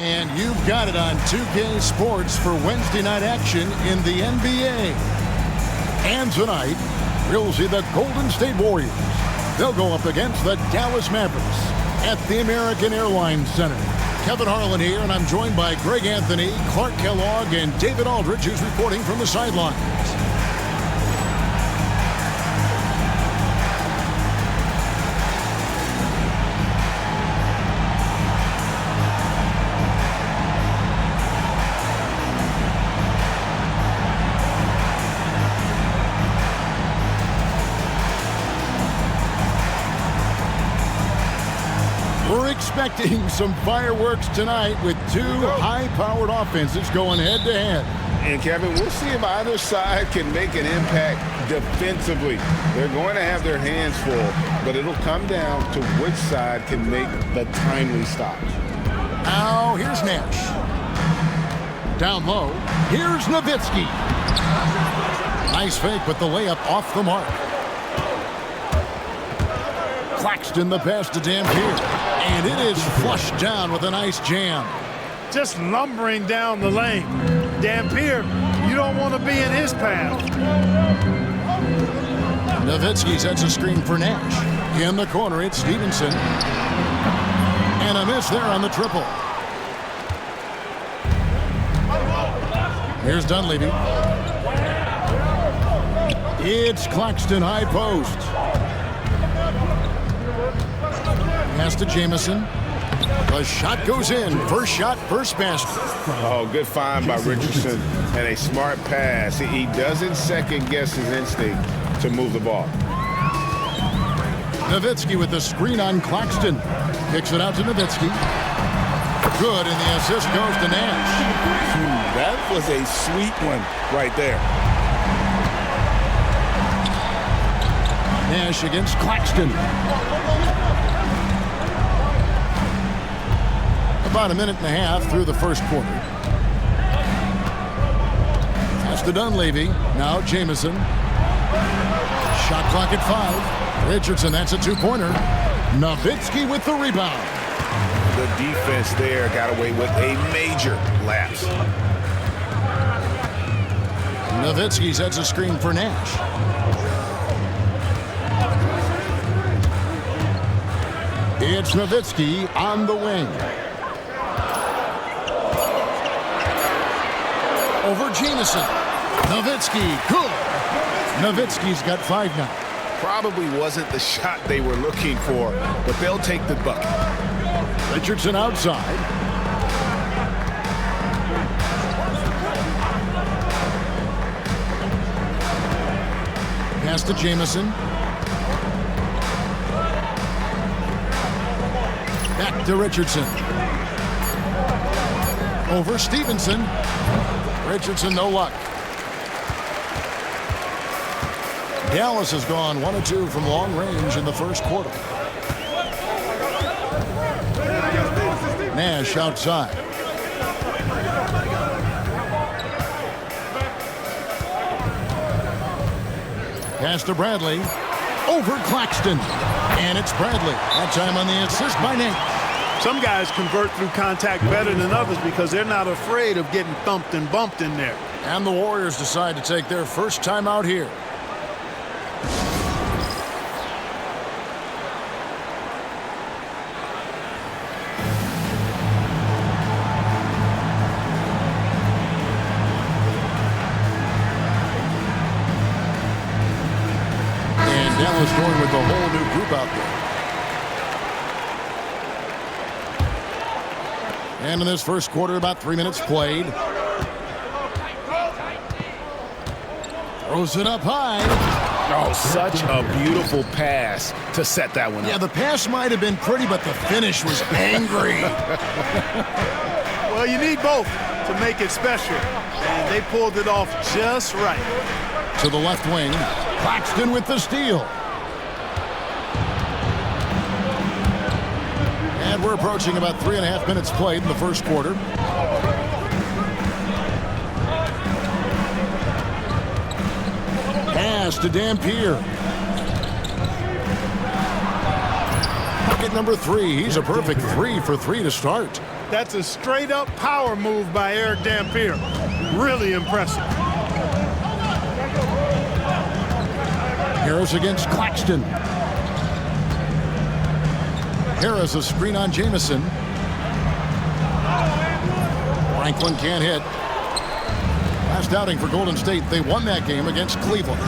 And you've got it on 2K Sports for Wednesday night action in the NBA. And tonight, we'll see the Golden State Warriors. They'll go up against the Dallas Mavericks at the American Airlines Center. Kevin Harlan here, and I'm joined by Greg Anthony, Clark Kellogg, and David Aldridge, who's reporting from the sidelines. We're expecting some fireworks tonight with two high-powered offenses going head-to-head. And, Kevin, we'll see if either side can make an impact defensively. They're going to have their hands full, but it'll come down to which side can make the timely stop. Now, here's Nash. Down low, here's Nowitzki. Nice fake, but the layup off the mark. Claxton the pass to Dampier. And it is flushed down with a nice jam. Just lumbering down the lane. Dampier, you don't want to be in his path. Nowitzki sets a screen for Nash. In the corner, it's Stevenson. And a miss there on the triple. Here's Dunleavy. It's Claxton high post. Pass to Jamison. The shot goes in. First shot, first basket. Oh, good find by Richardson and a smart pass. He doesn't second-guess his instinct to move the ball. Nowitzki with the screen on Claxton. Kicks it out to Nowitzki. Good, and the assist goes to Nash. That was a sweet one right there. Nash against Claxton. About a minute and a half through the first quarter. That's to Dunleavy. Now Jamison. Shot clock at 5. Richardson, that's a two-pointer. Nowitzki with the rebound. The defense there got away with a major lapse. Nowitzki sets a screen for Nash. It's Nowitzki on the wing. Over Jamison. Nowitzki, good. Nowitzki's got 5 now. Probably wasn't the shot they were looking for, but they'll take the bucket. Richardson outside. Pass to Jamison. Back to Richardson. Over Stevenson. Richardson, no luck. Dallas has gone 1 of 2 from long range in the first quarter. Nash outside. Pass to Bradley. Over Claxton. And it's Bradley. That time on the assist by Nate. Some guys convert through contact better than others because they're not afraid of getting thumped and bumped in there. And the Warriors decide to take their first time out here. And Dallas going with a whole new group out there. And in this first quarter, about 3 minutes played. Throws it up high. Oh, such a beautiful pass to set that one up. Yeah, the pass might have been pretty, but the finish was angry. Well, you need both to make it special. And they pulled it off just right. To the left wing. Claxton with the steal. And we're approaching about 3.5 minutes played in the first quarter. Pass to Dampier. Bucket number 3. He's a perfect 3 for 3 to start. That's a straight-up power move by Eric Dampier. Really impressive. Harris against Claxton. Harris a screen on Jamison. Franklin can't hit. Last outing for Golden State, they won that game against Cleveland.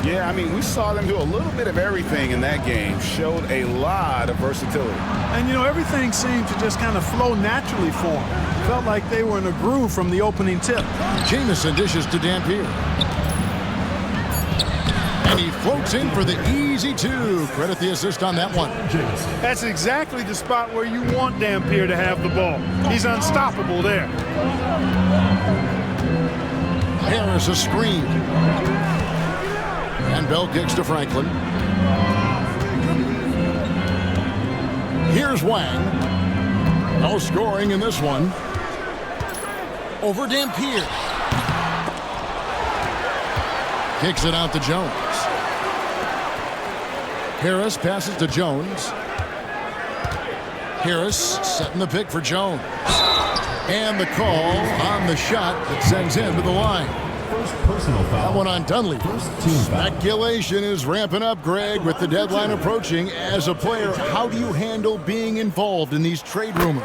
Yeah, I mean, we saw them do a little bit of everything in that game. Showed a lot of versatility. And, you know, everything seemed to just kind of flow naturally for them. Felt like they were in a groove from the opening tip. Jamison dishes to Dampier. And he floats in for the easy two. Credit the assist on that one. That's exactly the spot where you want Dampier to have the ball. He's unstoppable there. Harris a screen. And Bell kicks to Franklin. Here's Wang. No scoring in this one. Over Dampier. Kicks it out to Jones. Harris passes to Jones. Harris setting the pick for Jones. And the call on the shot that sends him to the line. First personal foul. That one on Dunleavy. First team foul. Speculation is ramping up, Greg, with the deadline approaching. As a player, how do you handle being involved in these trade rumors?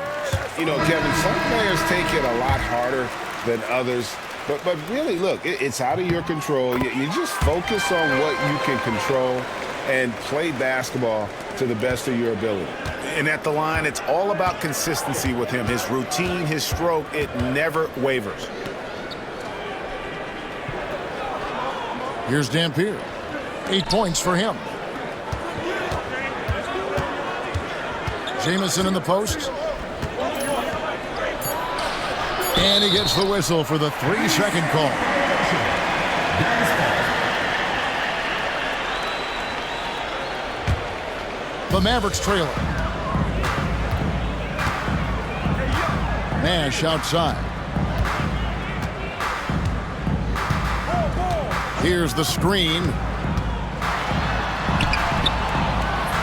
You know, Kevin, some players take it a lot harder than others. But really, look, it's out of your control. You just focus on what you can control and play basketball to the best of your ability. And at the line, it's all about consistency with him. His routine, his stroke, it never wavers. Here's Dampier. 8 points for him. Jamison in the post. And he gets the whistle for the 3-second call. The Mavericks trailer. Nash outside. Here's the screen.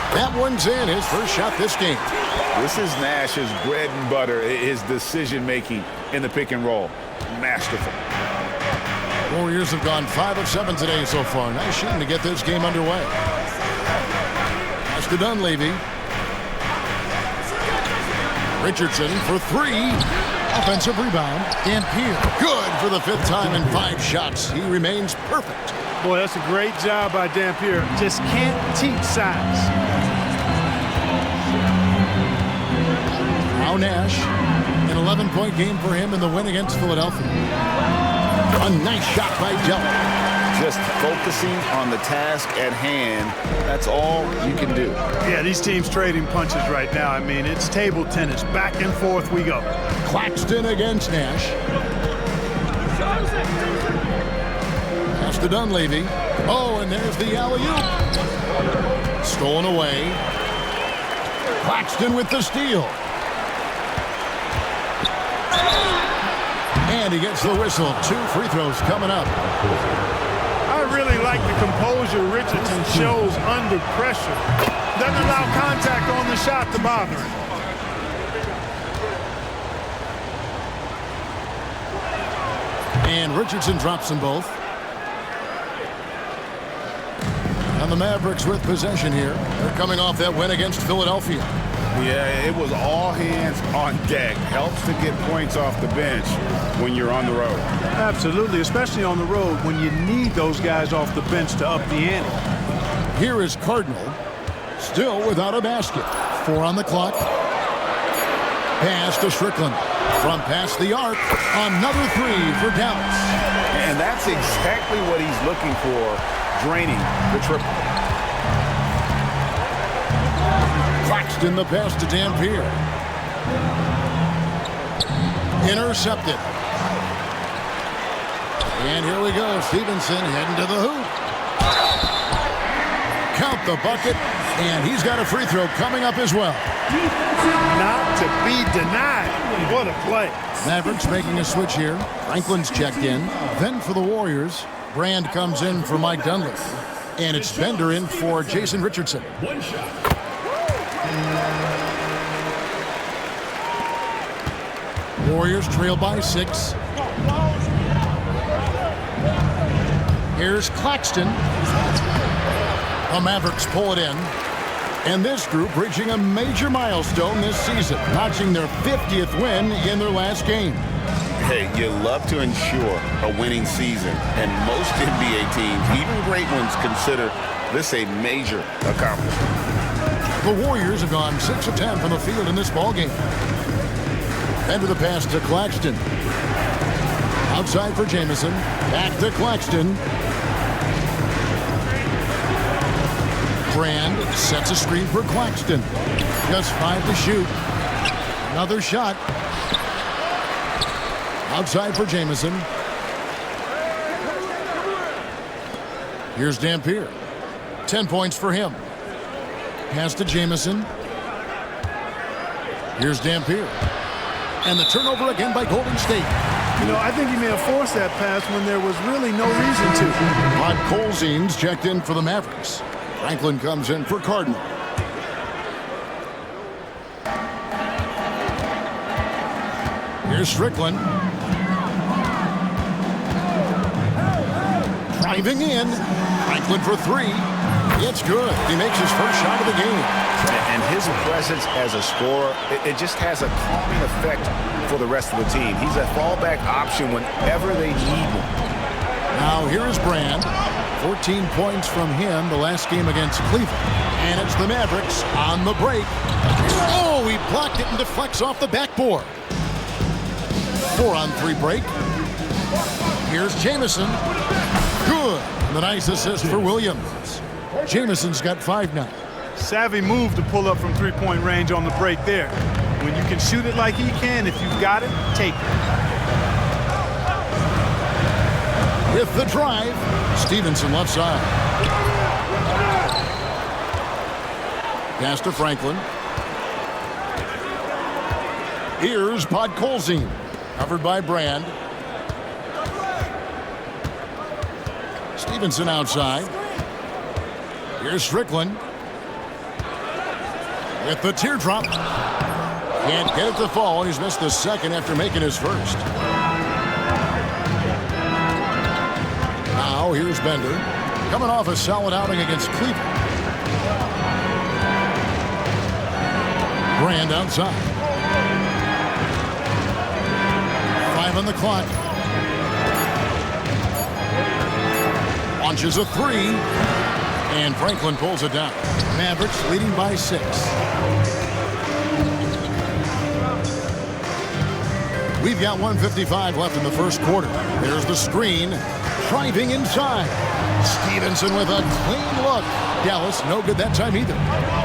That one's in. His first shot this game. This is Nash's bread and butter, his decision-making in the pick and roll. Masterful. Warriors have gone 5 of 7 today so far. Nice shooting to get this game underway. Pass to Dunleavy. Richardson for 3. Offensive rebound. Dampier. Good for the 5th time in 5 shots. He remains perfect. Boy, that's a great job by Dampier. Just can't teach size. Now Nash. An 11-point game for him in the win against Philadelphia. A nice shot by Dell. Just focusing on the task at hand. That's all you can do. Yeah, these teams trading punches right now. I mean, it's table tennis. Back and forth we go. Claxton against Nash. Pass to Dunleavy. Oh, and there's the alley-oop. Stolen away. Claxton with the steal. And he gets the whistle. 2 free throws coming up. I really like the composure Richardson shows under pressure. Doesn't allow contact on the shot to bother him. And Richardson drops them both. And the Mavericks with possession here. They're coming off that win against Philadelphia. Yeah, it was all hands on deck. Helps to get points off the bench when you're on the road. Absolutely, especially on the road when you need those guys off the bench to up the ante. Here is Cardinal, still without a basket. 4 on the clock. Pass to Strickland. From past the arc, another 3 for Dallas. And that's exactly what he's looking for, draining the triple. Claxton the pass to Dampier. Intercepted. And here we go. Stevenson heading to the hoop. Count the bucket. And he's got a free throw coming up as well. Not to be denied. What a play. Mavericks making a switch here. Franklin's checked in. Then for the Warriors, Brand comes in for Mike Dunleavy. And it's Bender in for Jason Richardson. Warriors trail by 6. Here's Claxton. The Mavericks pull it in. And this group reaching a major milestone this season, notching their 50th win in their last game. Hey, you love to ensure a winning season, and most NBA teams, even great ones, consider this a major accomplishment. The Warriors have gone 6 of 10 from the field in this ballgame. And with the pass to Claxton. Outside for Jamison. Back to Claxton. Brand sets a screen for Claxton. Just 5 to shoot. Another shot. Outside for Jamison. Here's Dampier. 10 points for him. Pass to Jamison. Here's Dampier. And the turnover again by Golden State. You know, I think he may have forced that pass when there was really no reason to. Rod Colzine's checked in for the Mavericks. Franklin comes in for Cardinal. Here's Strickland. Driving in. Franklin for 3. It's good. He makes his first shot of the game. And his presence as a scorer, it just has a calming effect for the rest of the team. He's a fallback option whenever they need one. Now here is Brand. 14 points from him the last game against Cleveland. And it's the Mavericks on the break. Oh, he blocked it and deflects off the backboard. 4-on-3 break. Here's Jamison. Good. The nice assist for Williams. Jamison's got 5 now. Savvy move to pull up from three-point range on the break there. When you can shoot it like he can, if you've got it, take it. With the drive, Stevenson left side. Pass to Franklin. Here's Podkolzin. Covered by Brand. Stevenson outside. Here's Strickland. With the teardrop. Can't get it to fall. He's missed the second after making his first. Now here's Bender. Coming off a solid outing against Cleveland. Brand outside. 5 on the clock. Launches a 3. And Franklin pulls it down. Mavericks leading by 6. We've got 1:55 left in the first quarter. There's the screen. Driving inside. Stevenson with a clean look. Dallas no good that time either.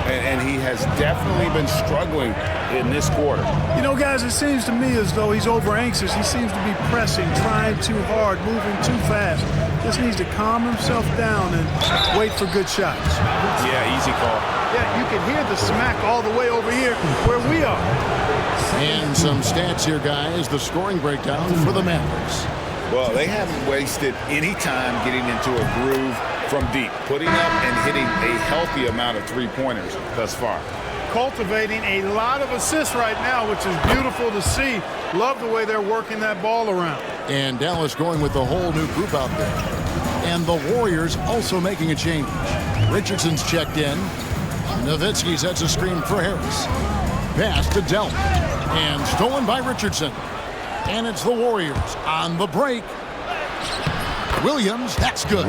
And he has definitely been struggling in this quarter. You know, guys, it seems to me as though he's over anxious. He seems to be pressing, trying too hard, moving too fast. Just needs to calm himself down and wait for good shots. Yeah, easy call. Yeah, you can hear the smack all the way over here where we are. And some stats here, guys. The scoring breakdown for the Mavericks. Well, they haven't wasted any time getting into a groove from deep, putting up and hitting a healthy amount of three-pointers thus far. Cultivating a lot of assists right now, which is beautiful to see. Love the way they're working that ball around. And Dallas going with the whole new group out there. And the Warriors also making a change. Richardson's checked in. Nowitzki sets a screen for Harris. Pass to Delp. And stolen by Richardson. And it's the Warriors on the break. Williams, that's good.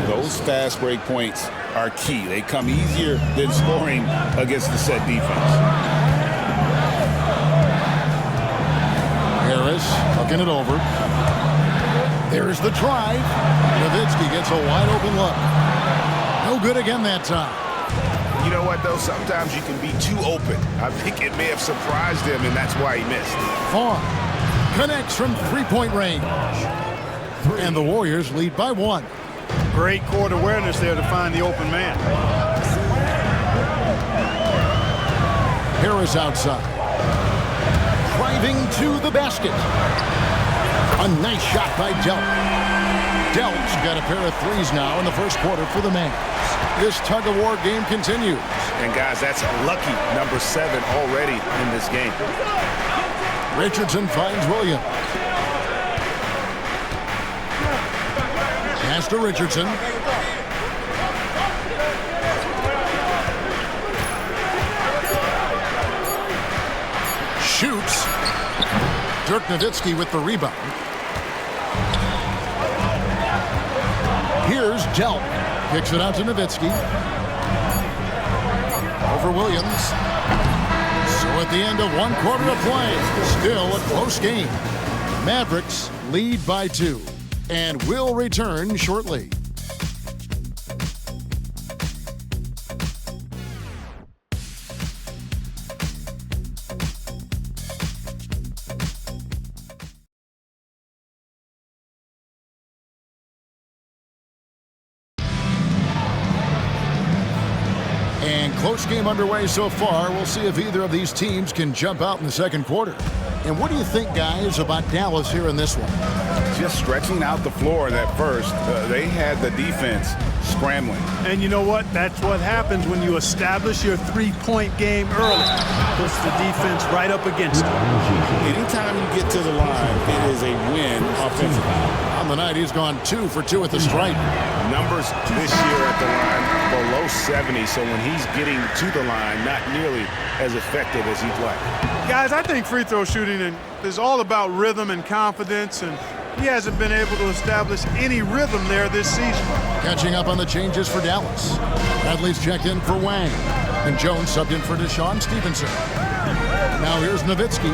Those fast break points are key. They come easier than scoring against the set defense. Harris looking it over. There's the drive. Nowitzki gets a wide open look. No good again that time. You know what, though? Sometimes you can be too open. I think it may have surprised him, and that's why he missed. Vaughn connects from three-point range. And the Warriors lead by 1. Great court awareness there to find the open man. Harris outside. Driving to the basket. A nice shot by Delp. Delp's got a pair of threes now in the first quarter for the Mavs. This tug-of-war game continues. And, guys, that's lucky number 7 already in this game. Richardson finds Williams. Pass to Richardson. Shoots. Dirk Nowitzki with the rebound. Here's Delp. Kicks it out to Nowitzki. Over Williams. So at the end of 1 quarter of play, still a close game. Mavericks lead by 2. And will return shortly. And close game underway so far. We'll see if either of these teams can jump out in the second quarter. And what do you think, guys, about Dallas here in this one? Just stretching out the floor at first. They had the defense scrambling. And you know what? That's what happens when you establish your three-point game early. Puts the defense right up against it. Anytime you get to the line, it is a win offensively. On the night, he's gone 2 for 2 at the stripe. Numbers this year at the line below 70, so when he's getting to the line, not nearly as effective as he'd like. Guys, I think free throw shooting is all about rhythm and confidence, and he hasn't been able to establish any rhythm there this season. Catching up on the changes for Dallas. Bradley's checked in for Wang, and Jones subbed in for Deshaun Stevenson. Now here's Nowitzki.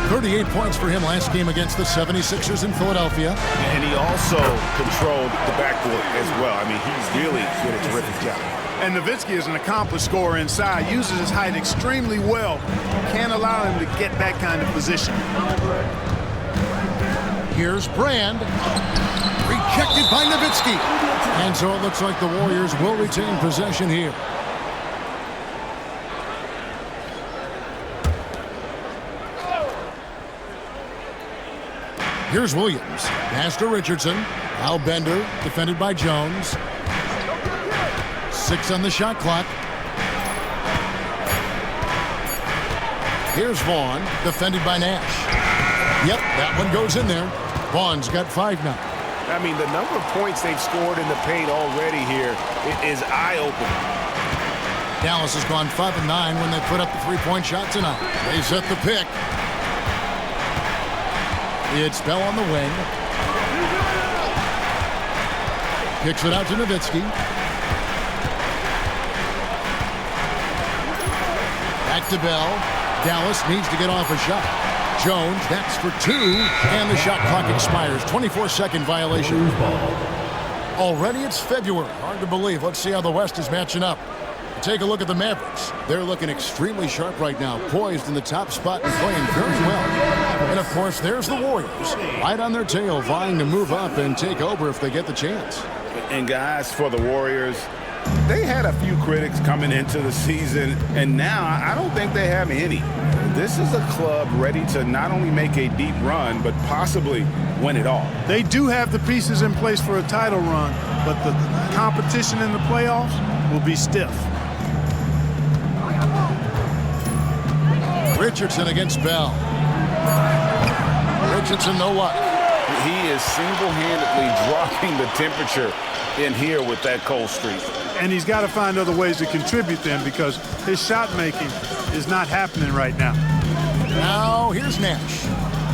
38 points for him last game against the 76ers in Philadelphia. And he also controlled the backcourt as well. I mean, he's really did a terrific job. And Nowitzki is an accomplished scorer inside, uses his height extremely well. Can't allow him to get that kind of position. Here's Brand. Rejected by Nowitzki. And so it looks like the Warriors will retain possession here. Here's Williams. Pass to Richardson. Al Bender, defended by Jones. 6 on the shot clock. Here's Vaughn, defended by Nash. Yep, that one goes in there. Vaughn's got 5 now. I mean, the number of points they've scored in the paint already here is eye-opening. Dallas has gone 5 of 9 when they put up the three-point shot tonight. They set the pick. It's Bell on the wing. Kicks it out to Nowitzki. Back to Bell. Dallas needs to get off a shot. Jones, that's for 2, and the shot clock expires. 24-second violation. Already it's February. Hard to believe. Let's see how the West is matching up. Take a look at the Mavericks. They're looking extremely sharp right now, poised in the top spot and playing very well. And, of course, there's the Warriors, right on their tail, vying to move up and take over if they get the chance. And, guys, for the Warriors, they had a few critics coming into the season, and now I don't think they have any. This is a club ready to not only make a deep run, but possibly win it all. They do have the pieces in place for a title run, but the competition in the playoffs will be stiff. Richardson against Bell. Richardson, no luck. He is single-handedly dropping the temperature in here with that cold streak. And he's got to find other ways to contribute then, because his shot making is not happening right now. Now here's Nash.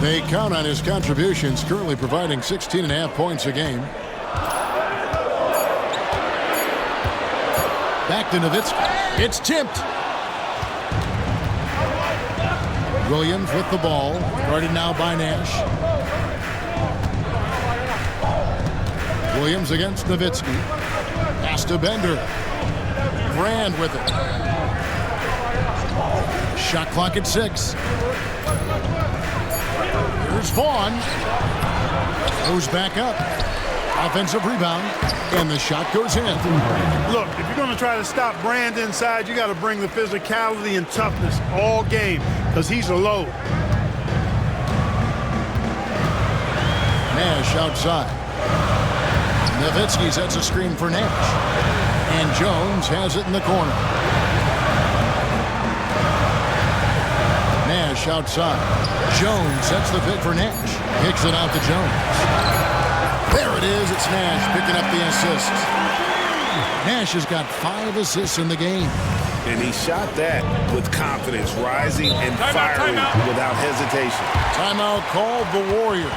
They count on his contributions, currently providing 16.5 points a game. Back to Nowitzki. It's tipped. Williams with the ball, guarded now by Nash. Williams against Nowitzki. Pass to Bender. Brand with it. Shot clock at 6. Here's Vaughn. Goes back up. Offensive rebound. And the shot goes in. Look, if you're going to try to stop Brand inside, you got to bring the physicality and toughness all game, because he's a load. Nash outside. Nowitzki sets a screen for Nash. And Jones has it in the corner. Nash Nash outside. Jones sets the pick for Nash. Kicks it out to Jones. There it is. It's Nash picking up the assist. Nash has got 5 assists in the game. And he shot that with confidence, rising and firing without hesitation. Timeout called the Warriors.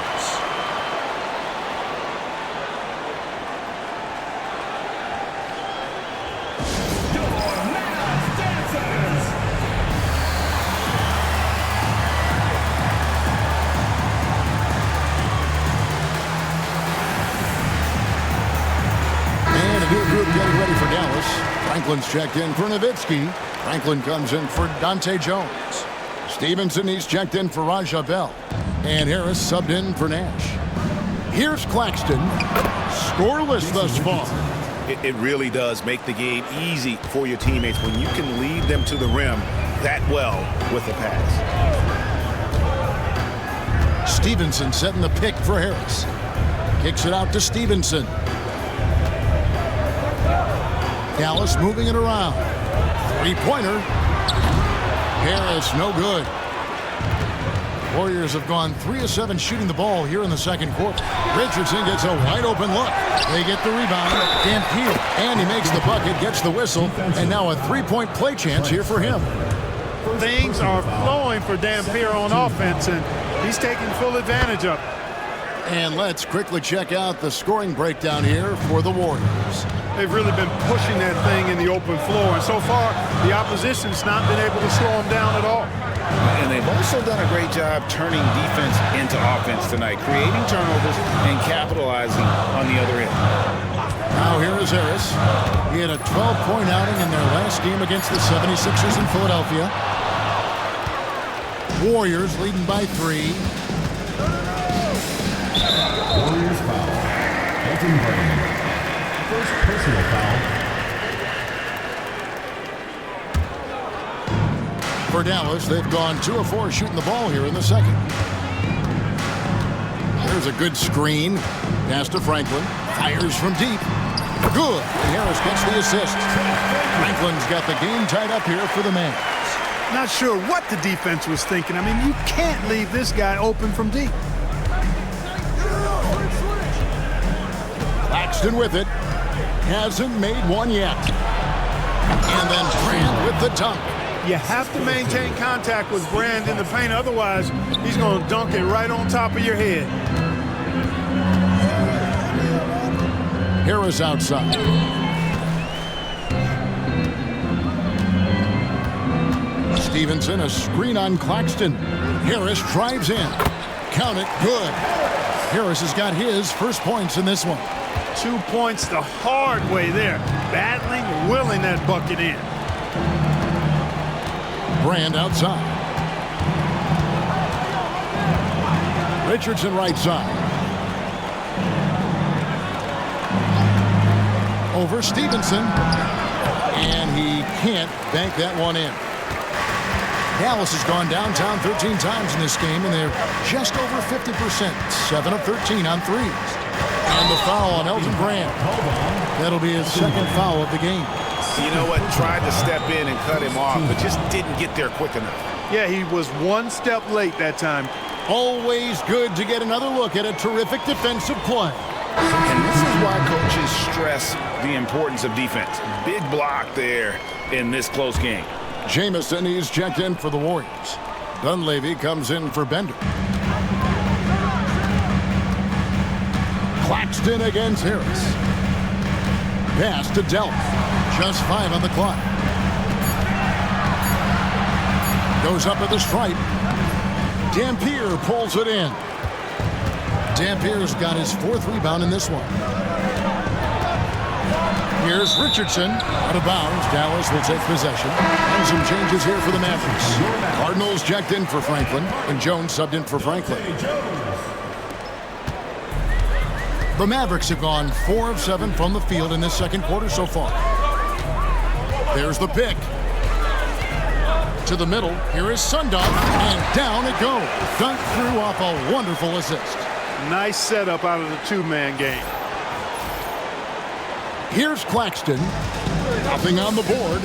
Getting ready for Dallas. Franklin's checked in for Nowitzki. Franklin comes in for Dante Jones. Stevenson, he's checked in for Raja Bell. And Harris subbed in for Nash. Here's Claxton. Scoreless thus far. It really does make the game easy for your teammates when you can lead them to the rim that well with a pass. Stevenson setting the pick for Harris. Kicks it out to Stevenson. Dallas moving it around. Three-pointer. Harris, no good. Warriors have gone 3 of 7 shooting the ball here in the second quarter. Richardson gets a wide-open look. They get the rebound. Dampier. And he makes the bucket, gets the whistle, and now a three-point play chance here for him. Things are flowing for Dampier on offense, and he's taking full advantage of it. And let's quickly check out the scoring breakdown here for the Warriors. They've really been pushing that thing in the open floor, and so far, the opposition's not been able to slow them down at all. And they've also done a great job turning defense into offense tonight, creating turnovers and capitalizing on the other end. Now here is Harris. He had a 12-point outing in their last game against the 76ers in Philadelphia. Warriors leading by 3. Warriors foul. Elton Brand. First personal foul. For Dallas, they've gone 2 of 4 shooting the ball here in the second. There's a good screen. Pass to Franklin. Fires from deep. Good. And Harris gets the assist. Franklin's got the game tied up here for the Mavs. Not sure what the defense was thinking. I mean, you can't leave this guy open from deep. Claxton with it. Hasn't made one yet. And then Brand with the dunk. You have to maintain contact with Brand in the paint. Otherwise, he's going to dunk it right on top of your head. Harris outside. Stevenson, a screen on Claxton. Harris drives in. Count it. Good. Harris has got his first points in this one. 2 points the hard way there. Battling, willing that bucket in. Brand outside. Richardson right side. Over Stevenson. And he can't bank that one in. Dallas has gone downtown 13 times in this game, and they're just over 50%. 7 of 13 on threes. And the foul on Elton Brand. That'll be his second foul of the game. You know what? Tried to step in and cut him off, but just didn't get there quick enough. Yeah, he was 1 step late that time. Always good to get another look at a terrific defensive play. And this is why coaches stress the importance of defense. Big block there in this close game. Jamison, he's checked in for the Warriors. Dunleavy comes in for Bender. Claxton against Harris. Pass to Delp. Just 5 on the clock. Goes up at the stripe. Dampier pulls it in. Dampier's got his 4th rebound in this one. Here's Richardson. Out of bounds. Dallas will take possession. And some changes here for the Mavericks. Cardinals checked in for Franklin, and Jones subbed in for Franklin. The Mavericks have gone 4 of 7 from the field in this second quarter so far. There's the pick. To the middle. Here is Sundog, and down it goes. Dunk through off a wonderful assist. Nice setup out of the 2-man game. Here's Claxton. Nothing on the board.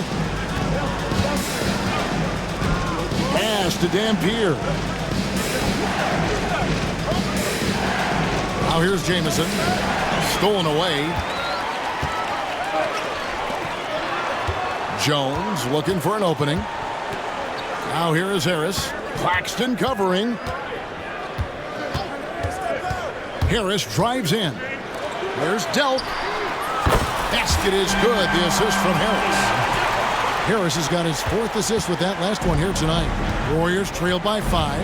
Pass to Dampier. Now here's Jamison. Stolen away. Jones looking for an opening. Now here is Harris. Claxton covering. Harris drives in. There's Delp. Basket is good. The assist from Harris. Harris has got his 4th assist with that last one here tonight. Warriors trail by 5.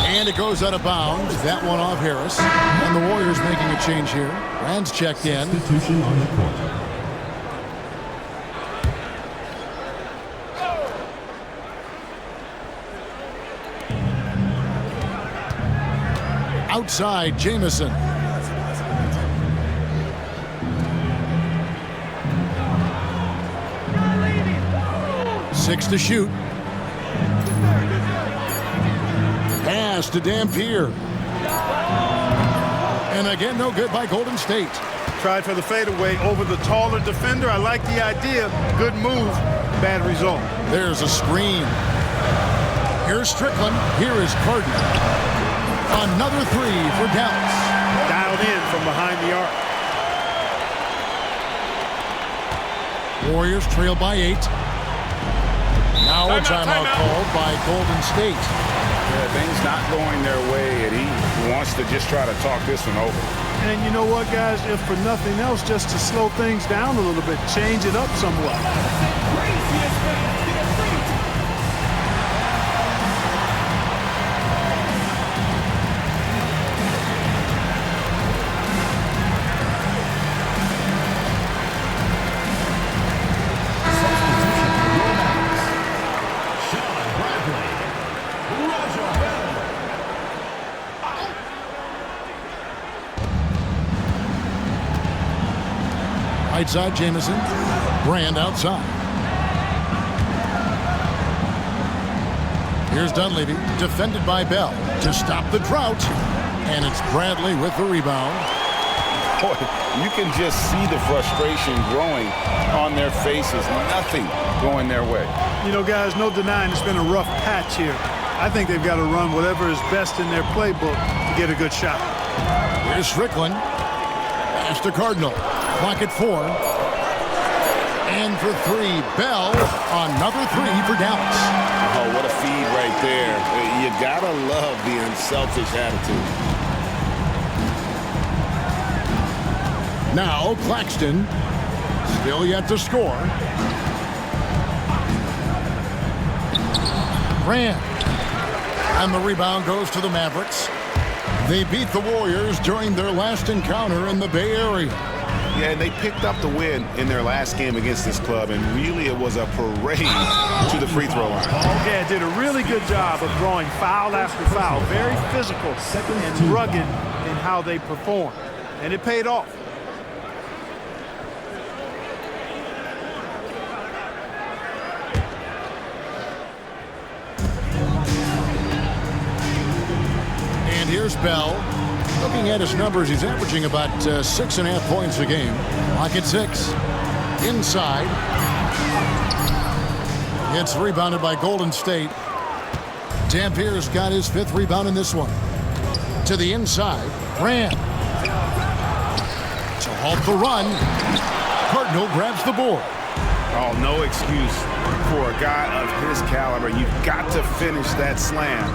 And it goes out of bounds. That one off Harris. And the Warriors making a change here. Rand's checked in. Substitution on the court. Outside, Jamison. Six to shoot. Pass to Dampier. And again, no good by Golden State. Tried for the fadeaway over the taller defender. I like the idea. Good move. Bad result. There's a screen. Here's Strickland. Here is Carden. Another 3 for Dallas. Dialed in from behind the arc. Warriors trail by 8. Now a timeout called by Golden State. Yeah, things not going their way, and he wants to just try to talk this one over. And you know what, guys? If for nothing else, just to slow things down a little bit, change it up somewhat. Right side, Jamison. Brand outside. Here's Dunleavy, defended by Bell to stop the drought. And it's Bradley with the rebound. Boy, you can just see the frustration growing on their faces. Nothing going their way. You know, guys, no denying it's been a rough patch here. I think they've got to run whatever is best in their playbook to get a good shot. Here's Strickland. Pass to Cardinal. Clock at 4. And for 3, Bell. Another 3 for Dallas. Oh, what a feed right there. You gotta love the unselfish attitude. Now Claxton. Still yet to score. Grant. And the rebound goes to the Mavericks. They beat the Warriors during their last encounter in the Bay Area. Yeah, and they picked up the win in their last game against this club, and really it was a parade to the free throw line. Yeah, did a really good job of drawing foul after foul. Very physical and rugged in how they perform. And it paid off. And here's Bell. Looking at his numbers, he's averaging about 6.5 points a game. Clock at 6. Inside. It's rebounded by Golden State. Dampier's got his 5th rebound in this one. To the inside. Grant. To halt the run. Cardinal grabs the board. Oh, no excuse for a guy of his caliber. You've got to finish that slam.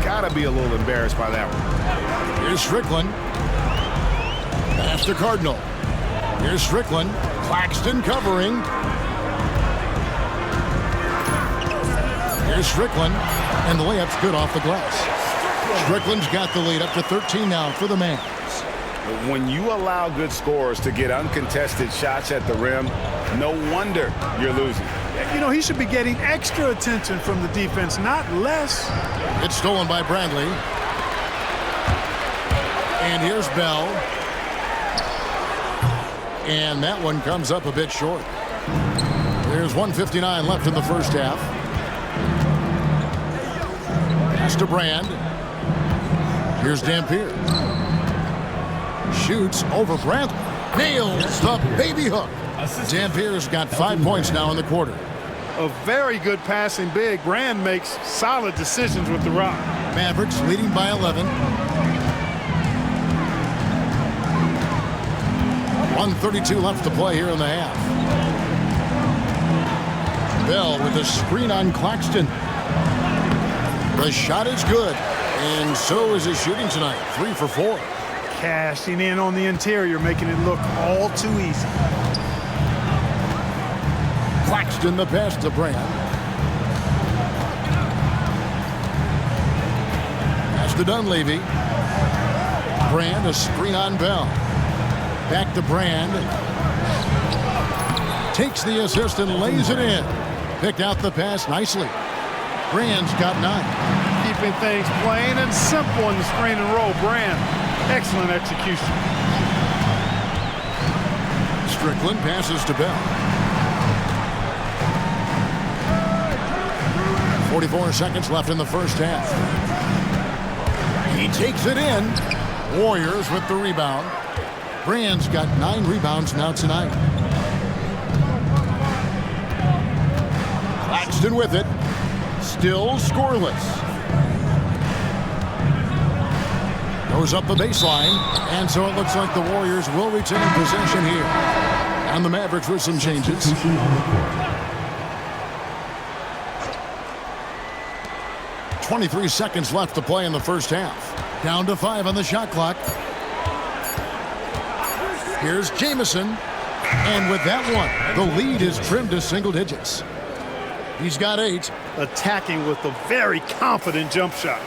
Gotta be a little embarrassed by that one. Here's Strickland. Pass to Cardinal. Here's Strickland. Claxton covering. Here's Strickland. And the layup's good off the glass. Strickland's got the lead up to 13 now for the Mavs. When you allow good scorers to get uncontested shots at the rim, no wonder you're losing. You know, he should be getting extra attention from the defense, not less. It's stolen by Bradley. And here's Bell. And that one comes up a bit short. There's 1:59 left in the first half. Pass to Brand. Here's Dampier. Shoots over Bradley. Nails the baby hook. Dampier's got 5 points now in the quarter. A very good passing big. Brand makes solid decisions with the rock. Mavericks leading by 11. 1:32 left to play here in the half. Bell with a screen on Claxton. The shot is good, and so is his shooting tonight. 3 for 4. Cashing in on the interior, making it look all too easy. Claxton the pass to Brand. Pass to Dunleavy. Brand a screen on Bell. Back to Brand. Takes the assist and lays it in. Picked out the pass nicely. Brand's got 9. Keeping things plain and simple in the screen and roll. Brand, excellent execution. Strickland passes to Bell. 44 seconds left in the first half. He takes it in. Warriors with the rebound. Brand's got 9 rebounds now tonight. Claxton with it. Still scoreless. Goes up the baseline. And so it looks like the Warriors will retain possession here. And the Mavericks with some changes. 23 seconds left to play in the first half. Down to 5 on the shot clock. Here's Jamison. And with that one, the lead is trimmed to single digits. He's got 8. Attacking with a very confident jump shot.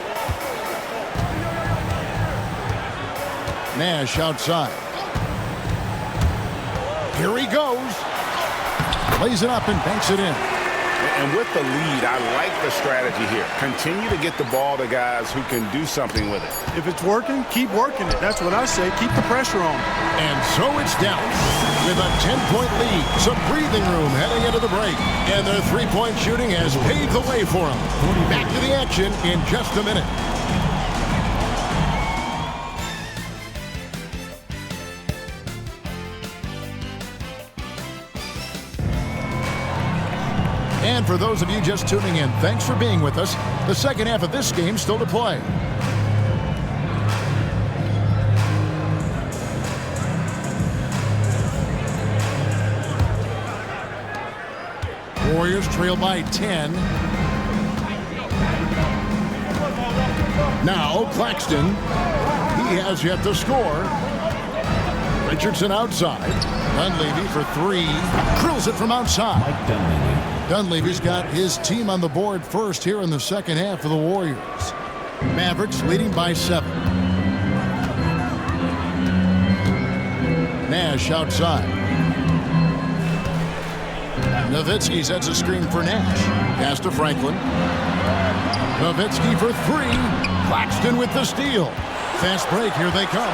Nash outside. Here he goes. Plays it up and banks it in. And with the lead, I like the strategy here. Continue to get the ball to guys who can do something with it. If it's working, keep working it. That's what I say. Keep the pressure on. And so it's Dallas with a 10-point lead. Some breathing room heading into the break. And their three-point shooting has paved the way for them. Back to the action in just a minute. And for those of you just tuning in, thanks for being with us. The second half of this game still to play. Warriors trail by 10. Now Claxton. He has yet to score. Richardson outside. Dunleavy for 3. Drills it from outside. Dunleavy's got his team on the board first here in the second half for the Warriors. Mavericks leading by 7. Nash outside. Nowitzki sets a screen for Nash. Pass to Franklin. Nowitzki for 3. Claxton with the steal. Fast break, here they come.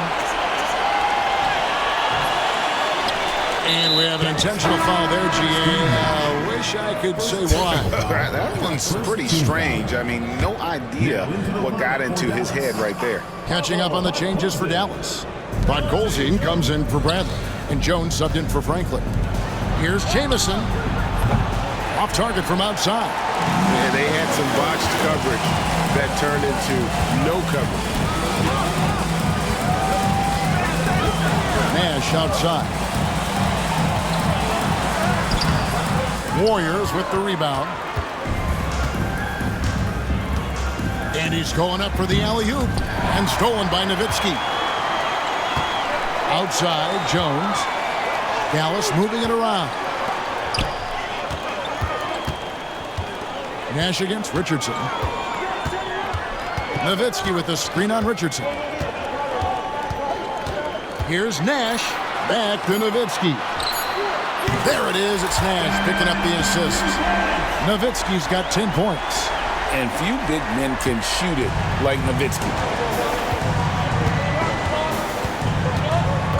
And we have an intentional foul there, GA. Wish I could say why. That one's pretty strange. I mean, no idea what got into his head right there. Catching up on the changes for Dallas. But Golzine comes in for Bradley. And Jones subbed in for Franklin. Here's Jamison. Off target from outside. Yeah, they had some botched coverage that turned into no coverage. Nash outside. Warriors with the rebound. And he's going up for the alley-oop. And stolen by Nowitzki. Outside, Jones. Dallas moving it around. Nash against Richardson. Nowitzki with the screen on Richardson. Here's Nash. Back to Nowitzki. There it is. It's Nash picking up the assist. Nowitzki's got 10 points. And few big men can shoot it like Nowitzki.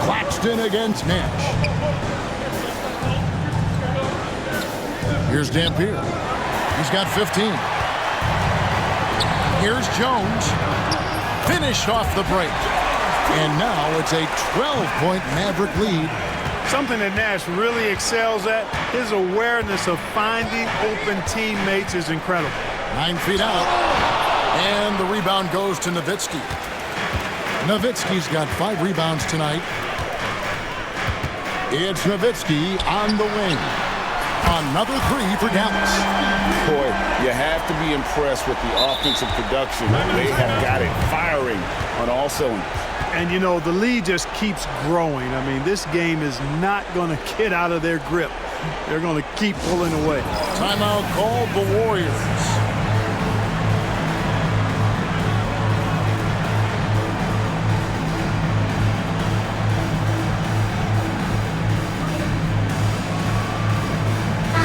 Claxton against Nash. Here's Dampier. He's got 15. Here's Jones. Finished off the break. And now it's a 12-point Maverick lead Something that Nash really excels at, his awareness of finding open teammates is incredible. 9 feet out. And the rebound goes to Nowitzki. Nowitzki's got 5 rebounds tonight. It's Nowitzki on the wing. Another 3 for Dallas. Boy, you have to be impressed with the offensive production. They have got it firing on all cylinders. And, you know, the lead just keeps growing. I mean, this game is not going to get out of their grip. They're going to keep pulling away. Timeout called the Warriors.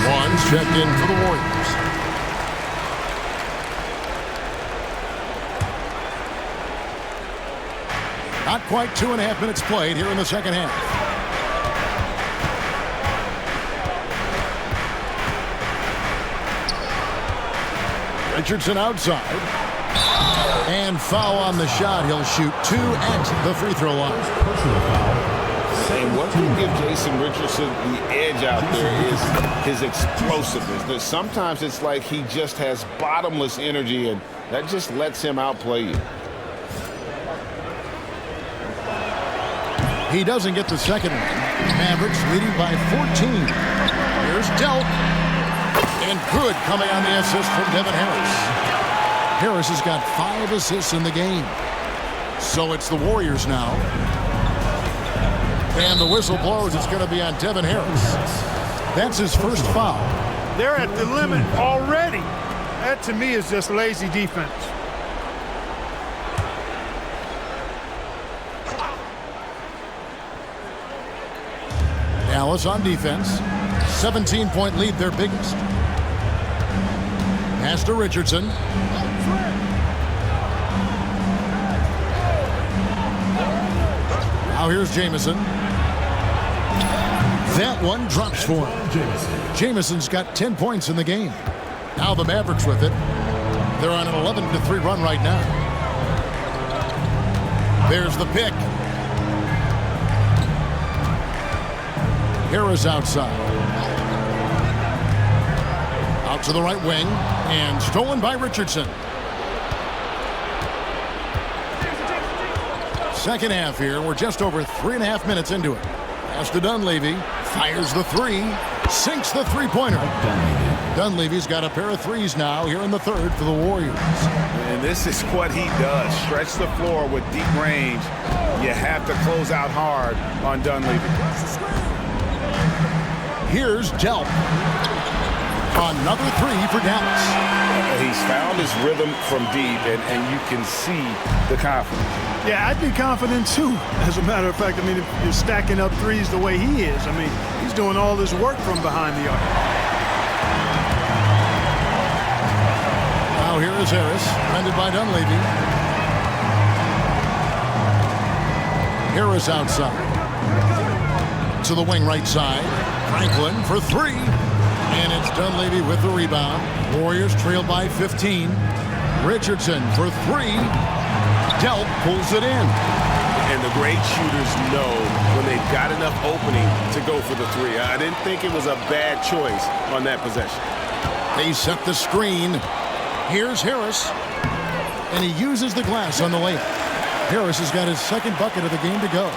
One's checked in for the Warriors. Not quite 2.5 minutes played here in the second half. Richardson outside. And foul on the shot. He'll shoot 2 at the free throw line. Personal foul. And what can give Jason Richardson the edge out there is his explosiveness. Sometimes it's like he just has bottomless energy, and that just lets him outplay you. He doesn't get the second one. Mavericks leading by 14. Here's Delp. And good coming on the assist from Devin Harris. Harris has got 5 assists in the game. So it's the Warriors now. And the whistle blows. It's going to be on Devin Harris. That's his first foul. They're at the limit already. That, to me, is just lazy defense. Dallas on defense. 17-point lead, their biggest. Pass to Richardson. Now here's Jamison. That one drops for him. Jamison's got 10 points in the game. Now the Mavericks with it. They're on an 11-3 run right now. There's the pick. Harris outside. Out to the right wing. And stolen by Richardson. Second half here. We're just over 3.5 minutes into it. Pass to Dunleavy. Fires the 3. Sinks the three-pointer. Dunleavy's got a pair of 3s now here in the third for the Warriors. And this is what he does. Stretch the floor with deep range. You have to close out hard on Dunleavy. Here's Delp. Another 3 for Dallas. He's found his rhythm from deep, and you can see the confidence. Yeah, I'd be confident too. As a matter of fact, I mean, if you're stacking up 3s the way he is, I mean, he's doing all this work from behind the arc. Now here is Harris, defended by Dunleavy. Harris outside. To the wing right side. Franklin for 3. And it's Dunleavy with the rebound. Warriors trail by 15. Richardson for 3. Delp pulls it in. And the great shooters know when they've got enough opening to go for the 3. I didn't think it was a bad choice on that possession. They set the screen. Here's Harris. And he uses the glass on the layup. Harris has got his second bucket of the game to go.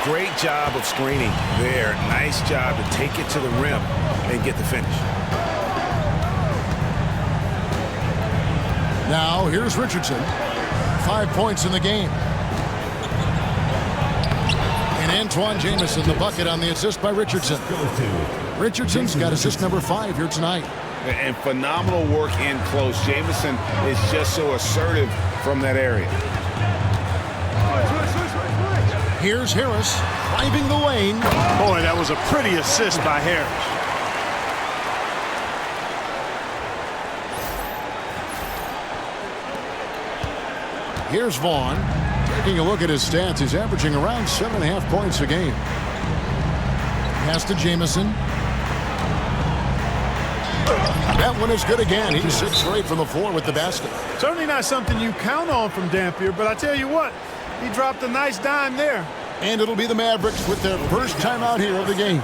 Great job of screening there. Nice job to take it to the rim and get the finish. Now here's Richardson. 5 points in the game. And Antoine Jamison, the bucket on the assist by Richardson. Richardson's got assist number 5 here tonight. And phenomenal work in close. Jamison is just so assertive from that area. Here's Harris driving the lane. Boy, that was a pretty assist by Harris. Here's Vaughn. Taking a look at his stats, he's averaging around 7.5 points a game. Pass to Jamison. That one is good again. He's 6 straight from the floor with the basket. Certainly not something you count on from Dampier, but I tell you what, he dropped a nice dime there. And it'll be the Mavericks with their first timeout here of the game.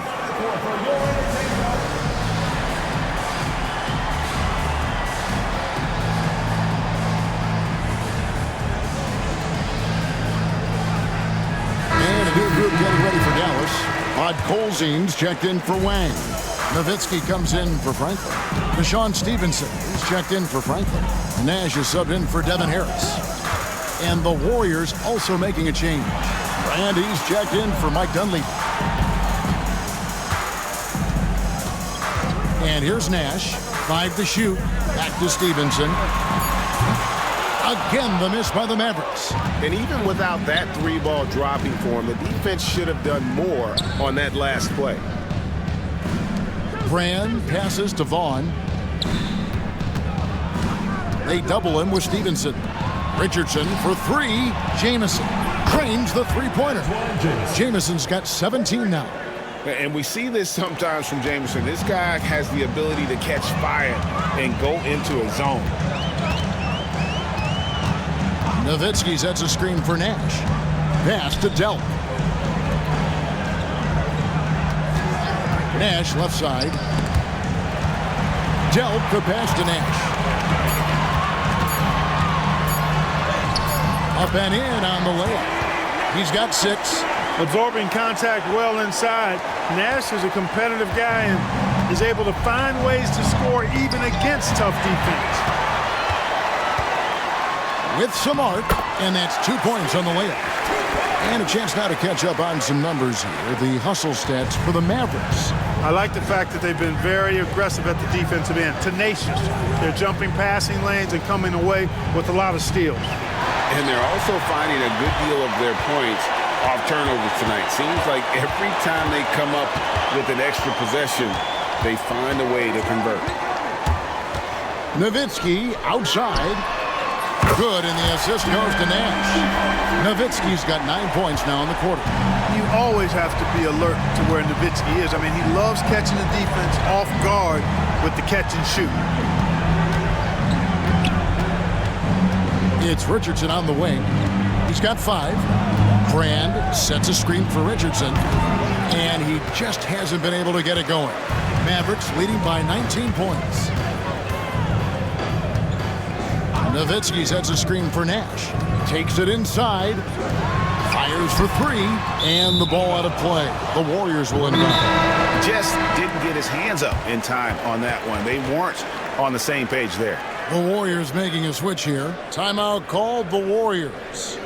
And a new group getting ready for Dallas. Colzine's checked in for Wang. Nowitzki comes in for Franklin. Deshaun Stevenson is checked in for Franklin. Nash is subbed in for Devin Harris. And the Warriors also making a change. Randy's checked in for Mike Dunleavy. And here's Nash. 5 to shoot. Back to Stevenson. Again, the miss by the Mavericks. And even without that 3-ball dropping for him, the defense should have done more on that last play. Brand passes to Vaughn. They double him with Stevenson. Richardson for 3. Jamison drains the three-pointer. Jamison's got 17 now. And we see this sometimes from Jamison. This guy has the ability to catch fire and go into a zone. Nowitzki sets a screen for Nash. Pass to Delp. Nash left side. Delp the pass to Nash. Up and in on the layup. He's got 6. Absorbing contact well inside. Nash is a competitive guy and is able to find ways to score even against tough defense. With some arc, and that's 2 points on the layup. And a chance now to catch up on some numbers here. The hustle stats for the Mavericks. I like the fact that they've been very aggressive at the defensive end. Tenacious. They're jumping passing lanes and coming away with a lot of steals. And they're also finding a good deal of their points off turnovers tonight. Seems like every time they come up with an extra possession, they find a way to convert. Nowitzki outside. Good, and the assist goes to Nash. Nowitzki's got 9 points now in the quarter. You always have to be alert to where Nowitzki is. I mean, he loves catching the defense off guard with the catch and shoot. It's Richardson on the wing. He's got 5. Brand sets a screen for Richardson, and he just hasn't been able to get it going. Mavericks leading by 19 points. Nowitzki sets a screen for Nash. Takes it inside. Fires for 3. And the ball out of play. The Warriors will inbound. Just didn't get his hands up in time on that one. They weren't on the same page there. The Warriors making a switch here. Timeout called the Warriors.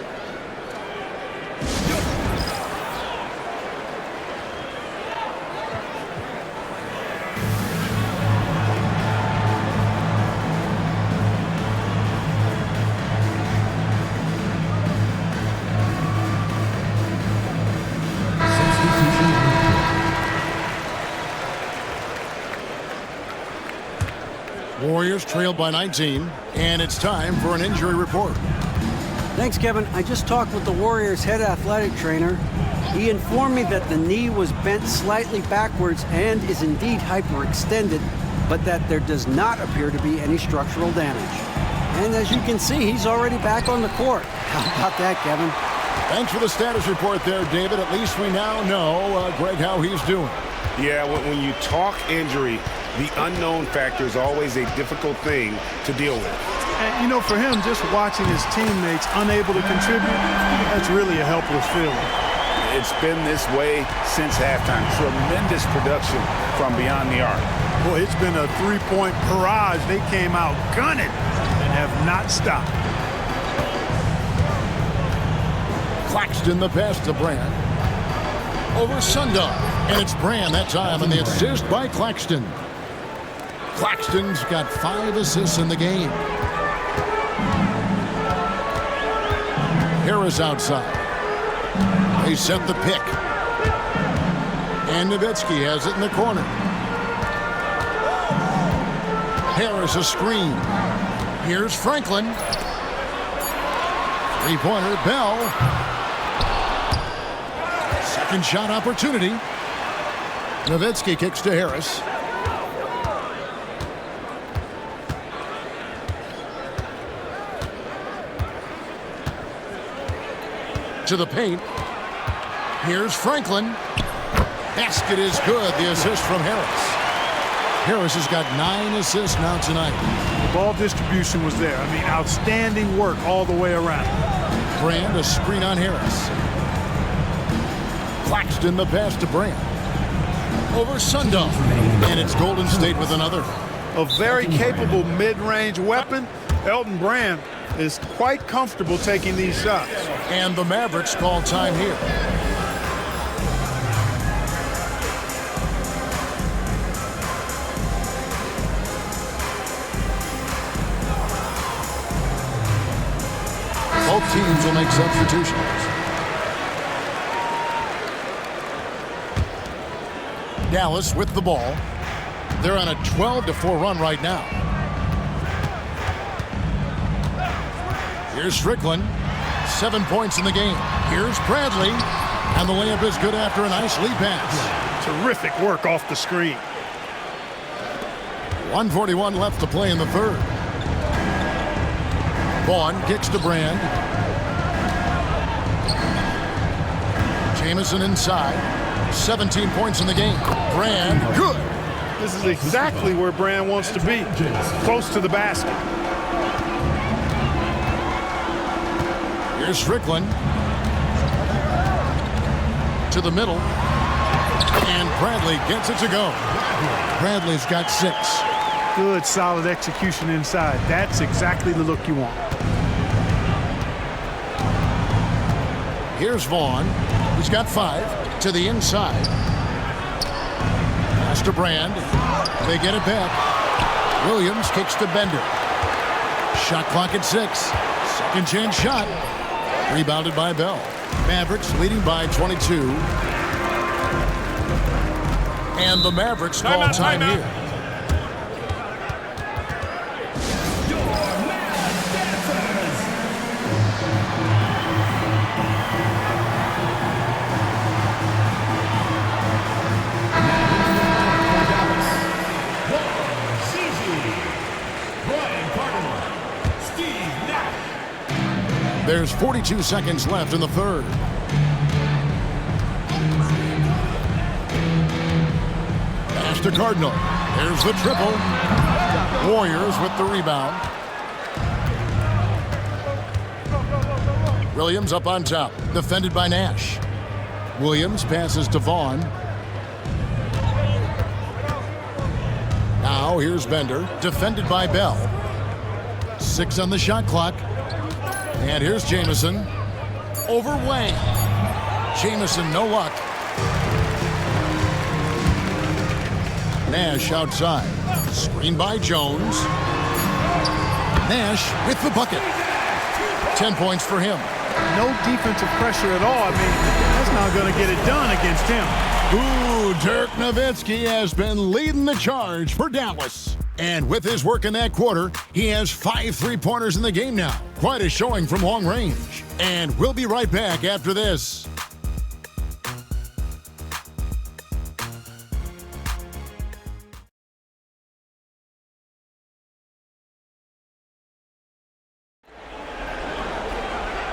Warriors trailed by 19, and it's time for an injury report. Thanks, Kevin. I just talked with the Warriors' head athletic trainer. He informed me that the knee was bent slightly backwards and is indeed hyperextended, but that there does not appear to be any structural damage. And as you can see, he's already back on the court. How about that, Kevin? Thanks for the status report there, David. At least we now know, Greg, how he's doing. Yeah, when you talk injury, the unknown factor is always a difficult thing to deal with. And, you know, for him, just watching his teammates unable to contribute, that's really a helpless feeling. It's been this way since halftime. Tremendous production from beyond the arc. Boy, it's been a three-point barrage. They came out gunning and have not stopped. Claxton the pass to Brand. Over Sundar. And it's Brand that time, and the assist by Claxton. Claxton's got 5 assists in the game. Harris outside. They set the pick. And Nowitzki has it in the corner. Harris a screen. Here's Franklin. Three-pointer, Bell. Second shot opportunity. Nowitzki kicks to Harris. To the paint. Here's Franklin. Basket is good. The assist from Harris. Harris has got 9 assists now tonight. The ball distribution was there. I mean, outstanding work all the way around. Brand, a screen on Harris. Claxton, the pass to Brand. Over Sundog. And it's Golden State with another. A very capable mid-range weapon. Elton Brand is quite comfortable taking these shots. And the Mavericks call time here. Both teams will make substitutions. Dallas with the ball. They're on a 12-4 run right now. Here's Strickland. 7 points in the game. Here's Bradley. And the layup is good after a nice lead pass. Terrific work off the screen. 1:41 left to play in the third. Vaughn kicks to Brand. Jamison inside. 17 points in the game. Brand, good. This is exactly where Brand wants to be, close to the basket. Here's Strickland. To the middle. And Bradley gets it to go. Bradley's got 6. Good, solid execution inside. That's exactly the look you want. Here's Vaughn. He's got 5. To the inside. Pass to Brand. They get it back. Williams kicks to Bender. Shot clock at 6. Second chance shot. Rebounded by Bell. Mavericks leading by 22. And the Mavericks call time here. There's 42 seconds left in the third. Pass to Cardinal. There's the triple. Warriors with the rebound. Williams up on top. Defended by Nash. Williams passes to Vaughn. Now here's Bender. Defended by Bell. 6 on the shot clock. And here's Jamison. Over Wang. Jamison, no luck. Nash outside. Screen by Jones. Nash with the bucket. 10 points for him. No defensive pressure at all. I mean, that's not going to get it done against him. Ooh, Dirk Nowitzki has been leading the charge for Dallas. And with his work in that quarter, he has 5 3-pointers in the game now. Quite a showing from long range. And we'll be right back after this.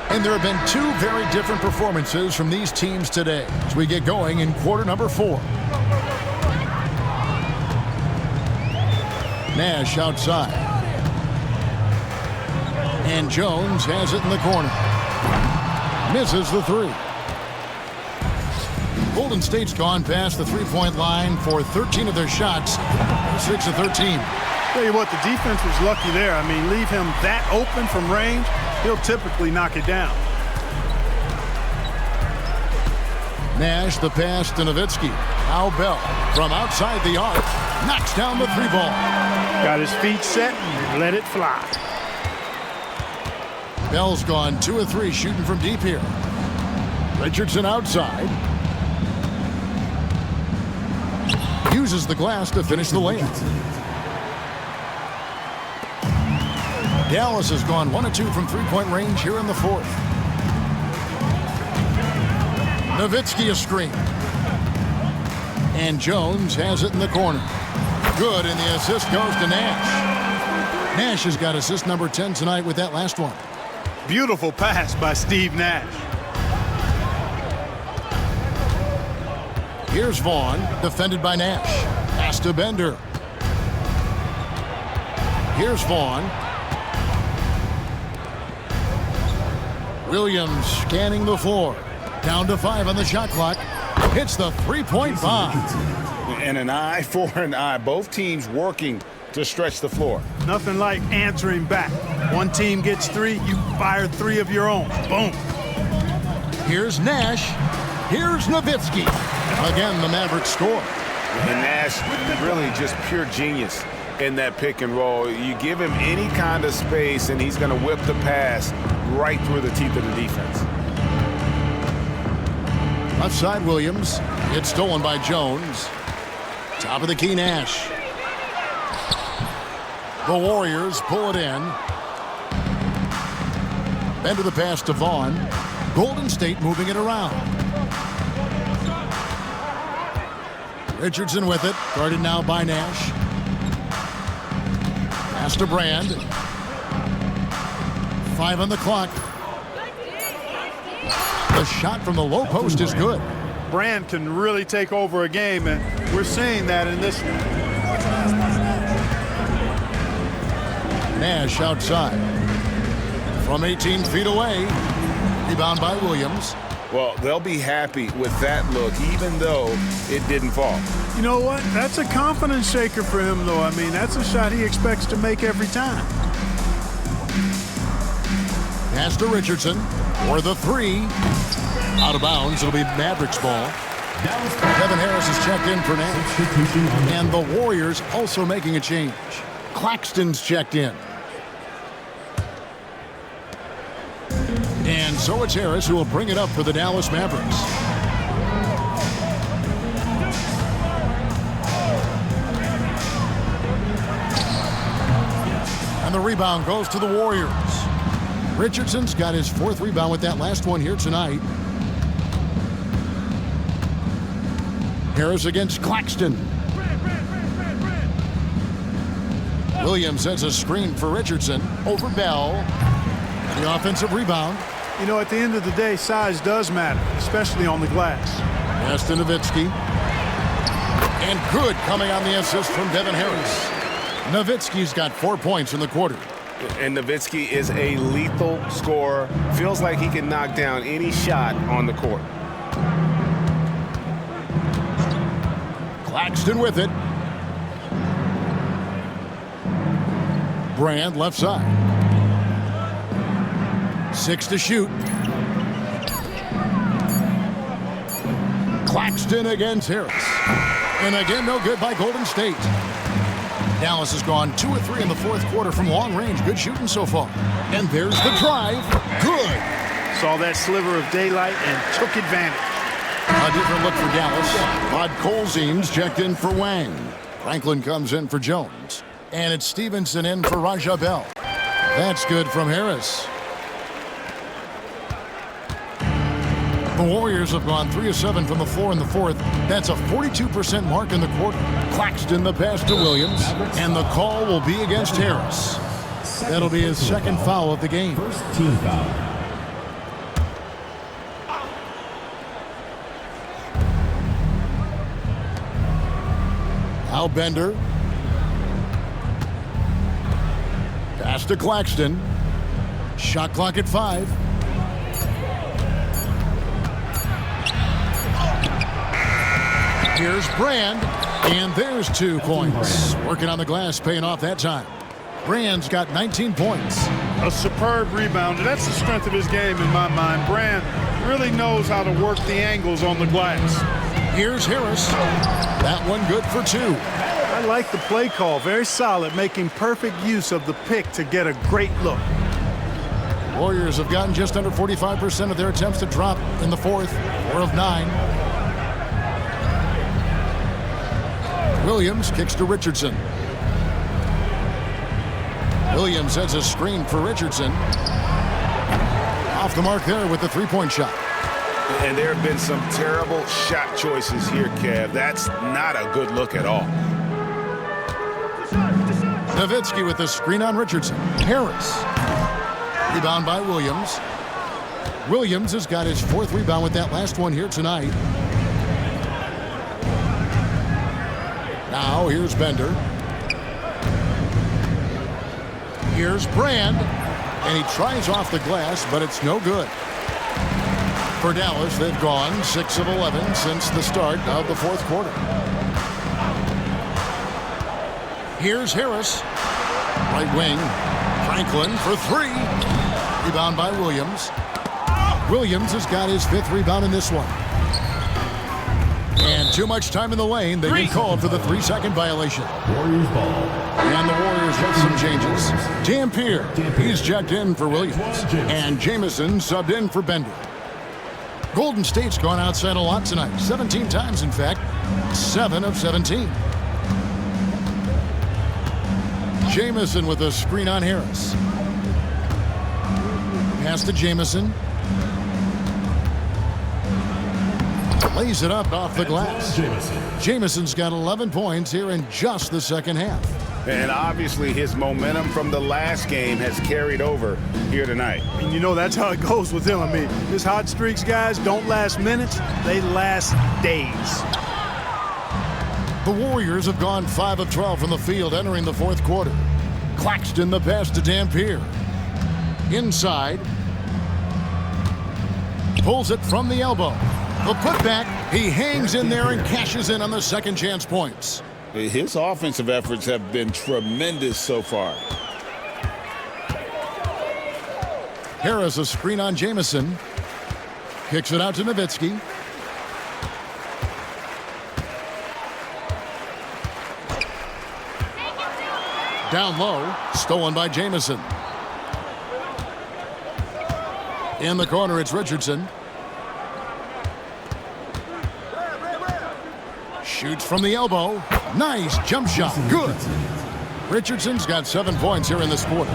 And there have been 2 very different performances from these teams today as we get going in quarter number 4. Nash outside. And Jones has it in the corner. Misses the 3. Golden State's gone past the 3-point line for 13 of their shots. 6 of 13. Tell you what, the defense was lucky there. I mean, leave him that open from range, he'll typically knock it down. Nash the pass to Nowitzki. Now Bell from outside the arc. Knocks down the 3 ball. Got his feet set and let it fly. Bell's gone 2 of 3 shooting from deep here. Richardson outside. Uses the glass to finish the layup. Dallas has gone 1 of 2 from 3-point range here in the 4th. Nowitzki a screen. And Jones has it in the corner. Good, and the assist goes to Nash. Nash has got assist number 10 tonight with that last one. Beautiful pass by Steve Nash. Here's Vaughn, defended by Nash. Pass to Bender. Here's Vaughn. Williams scanning the floor. Down to 5 on the shot clock. Hits the three-point bomb. And an eye for an eye. Both teams working to stretch the floor. Nothing like answering back. One team gets 3, you fire 3 of your own. Boom. Here's Nash. Here's Nowitzki. Again, the Mavericks score. And Nash, really just pure genius in that pick and roll. You give him any kind of space, and he's going to whip the pass right through the teeth of the defense. Left side, Williams. It's stolen by Jones. Top of the key, Nash. The Warriors pull it in. Bender the pass to Vaughn. Golden State moving it around. Richardson with it. Guarded now by Nash. Pass to Brand. 5 on the clock. The shot from the low post is good. Brand can really take over a game, and we're seeing that in this one. Nash outside. From 18 feet away. Rebound by Williams. Well, they'll be happy with that look, even though it didn't fall. You know what? That's a confidence shaker for him, though. I mean, that's a shot he expects to make every time. Pass to Richardson for the 3. Out of bounds. It'll be Mavericks ball. Devin Harris is checked in for Nash. And the Warriors also making a change. Claxton's checked in. And so it's Harris who will bring it up for the Dallas Mavericks. And the rebound goes to the Warriors. Richardson's got his 4th rebound with that last one here tonight. Harris against Claxton. Williams sets a screen for Richardson over Bell. The offensive rebound. You know, at the end of the day, size does matter, especially on the glass. Pass to Nowitzki. And good coming on the assist from Devin Harris. Nowitzki's got 4 points in the quarter. And Nowitzki is a lethal scorer. Feels like he can knock down any shot on the court. Claxton with it. Brand left side. 6 to shoot. Claxton against Harris. And again, no good by Golden State. Dallas has gone 2 of 3 in the 4th quarter from long range. Good shooting so far. And there's the drive. Good. Saw that sliver of daylight and took advantage. A different look for Dallas. Rod Colzeen's checked in for Wang. Franklin comes in for Jones. And it's Stevenson in for Raja Bell. That's good from Harris. The Warriors have gone 3 of 7 from the floor in the 4th. That's a 42% mark in the quarter. Claxton the pass to Williams. And the call will be against Harris. That'll be his 2nd foul of the game. First team foul. Now Bender. Pass to Claxton. Shot clock at 5. Here's Brand, and there's 2 points. Working on the glass, paying off that time. Brand's got 19 points. A superb rebounder. That's the strength of his game in my mind. Brand really knows how to work the angles on the glass. Here's Harris. That one good for 2. I like the play call. Very solid, making perfect use of the pick to get a great look. Warriors have gotten just under 45% of their attempts to drop in the 4th. 4 of 9. Williams kicks to Richardson. Williams sets a screen for Richardson. Off the mark there with the 3-point shot. And there have been some terrible shot choices here, Kev. That's not a good look at all. Nowitzki with the screen on Richardson. Harris. Rebound by Williams. Williams has got his 4th rebound with that last one here tonight. Now here's Bender. Here's Brand. And he tries off the glass, but it's no good. For Dallas, they've gone 6 of 11 since the start of the fourth quarter. Here's Harris. Right wing. Franklin for 3. Rebound by Williams. Williams has got his 5th rebound in this one. And too much time in the lane. They get called for the 3-second violation. Warriors ball. And the Warriors got some changes. Dampier, he's checked in for Williams. And Jamison subbed in for Bender. Golden State's gone outside a lot tonight. 17 times, in fact. 7 of 17. Jamison with a screen on Harris. Pass to Jamison. Lays it up off the glass. Jamison's got 11 points here in just the second half. And obviously his momentum from the last game has carried over here tonight. And you know, that's how it goes with him. I mean, his hot streaks, guys, don't last minutes. They last days. The Warriors have gone 5 of 12 from the field entering the fourth quarter. Claxton the pass to Dampier. Inside. Pulls it from the elbow. The putback, he hangs in there and cashes in on the second chance points. His offensive efforts have been tremendous so far. Harris a screen on Jamison. Kicks it out to Nowitzki. Down low, stolen by Jamison. In the corner, it's Richardson. Shoots from the elbow. Nice jump shot. Good. Richardson's got 7 points here in this quarter.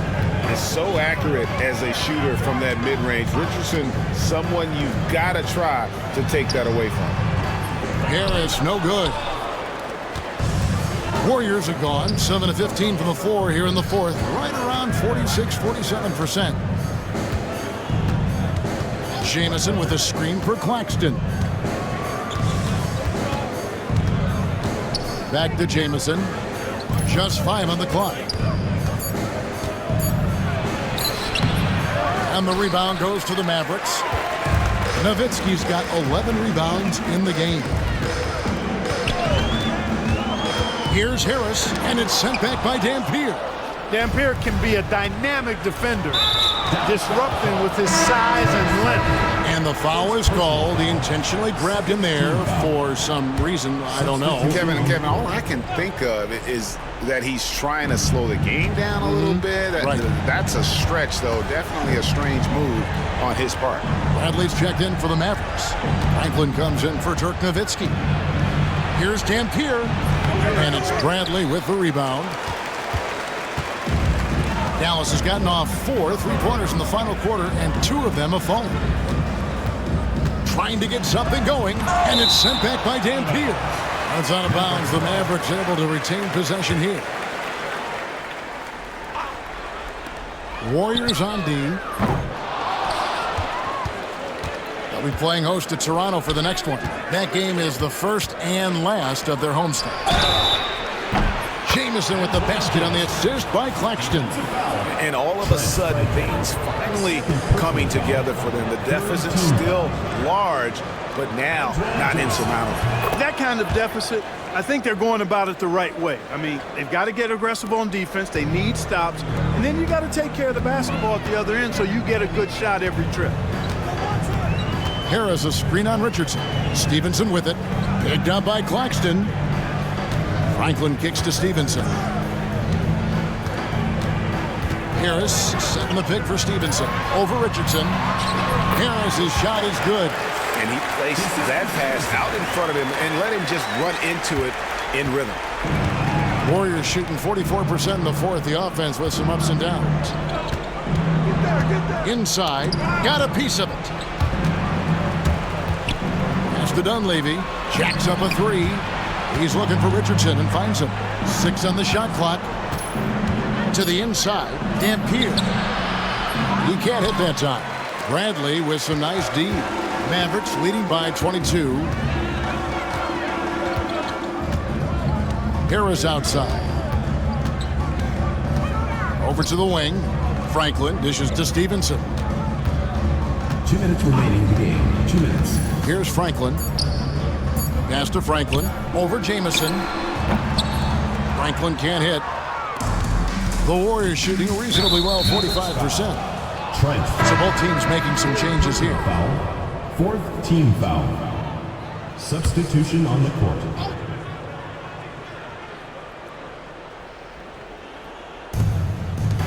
Is so accurate as a shooter from that mid-range. Richardson, someone you've got to try to take that away from. Harris, no good. Warriors have gone 7 of 15 from the floor here in the fourth. Right around 46-47%. Jamison with a screen for Claxton. Back to Jamison. Just 5 on the clock. And the rebound goes to the Mavericks. Nowitzki's got 11 rebounds in the game. Here's Harris, and it's sent back by Dampier. Dampier can be a dynamic defender, disrupting with his size and length. And the foul is called. He intentionally grabbed him there for some reason. I don't know. Kevin, all I can think of is that he's trying to slow the game down a little bit. Right. That's a stretch, though. Definitely a strange move on his part. Bradley's checked in for the Mavericks. Franklin comes in for Dirk Nowitzki. Here's Dampier. And it's Bradley with the rebound. Dallas has gotten off 4 3-pointers in the final quarter, and 2 of them have fallen. Trying to get something going, and it's sent back by Dampier. That's out of bounds. The Mavericks able to retain possession here. Warriors on D. They'll be playing host to Toronto for the next one. That game is the first and last of their homestand. Jamison with the basket on the assist by Claxton. And all of a sudden, things finally coming together for them. The deficit still large, but now not insurmountable. That kind of deficit, I think they're going about it the right way. I mean, they've got to get aggressive on defense. They need stops. And then you got to take care of the basketball at the other end so you get a good shot every trip. Harris a screen on Richardson. Stevenson with it. Picked up by Claxton. Franklin kicks to Stevenson. Harris setting the pick for Stevenson. Over Richardson. Harris's shot is good. And he placed that pass out in front of him and let him just run into it in rhythm. Warriors shooting 44% in the fourth. The offense with some ups and downs. Inside. Got a piece of it. Pass to Dunleavy. Jacks up a 3. He's looking for Richardson and finds him. 6 on the shot clock. To the inside. Dampier. He can't hit that time. Bradley with some nice D. Mavericks leading by 22. Harris outside. Over to the wing. Franklin dishes to Stevenson. 2 minutes remaining in the game. 2 minutes. Here's Franklin. Pass to Franklin. Over Jamison. Franklin can't hit. The Warriors shooting reasonably well, 45%. Trent. So both teams making some changes here. Foul. Fourth team foul. Substitution on the court.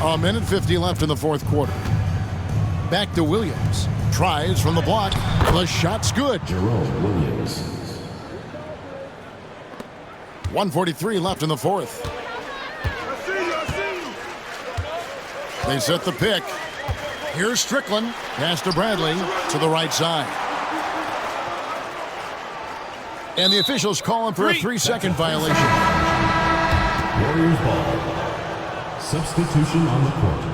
A minute 50 left in the fourth quarter. Back to Williams. Tries from the block. The shot's good. Jerome Williams. 1:43 left in the fourth. They set the pick. Here's Strickland. Pass to Bradley to the right side. And the officials calling for a 3-second violation. Warriors ball. Substitution on the court.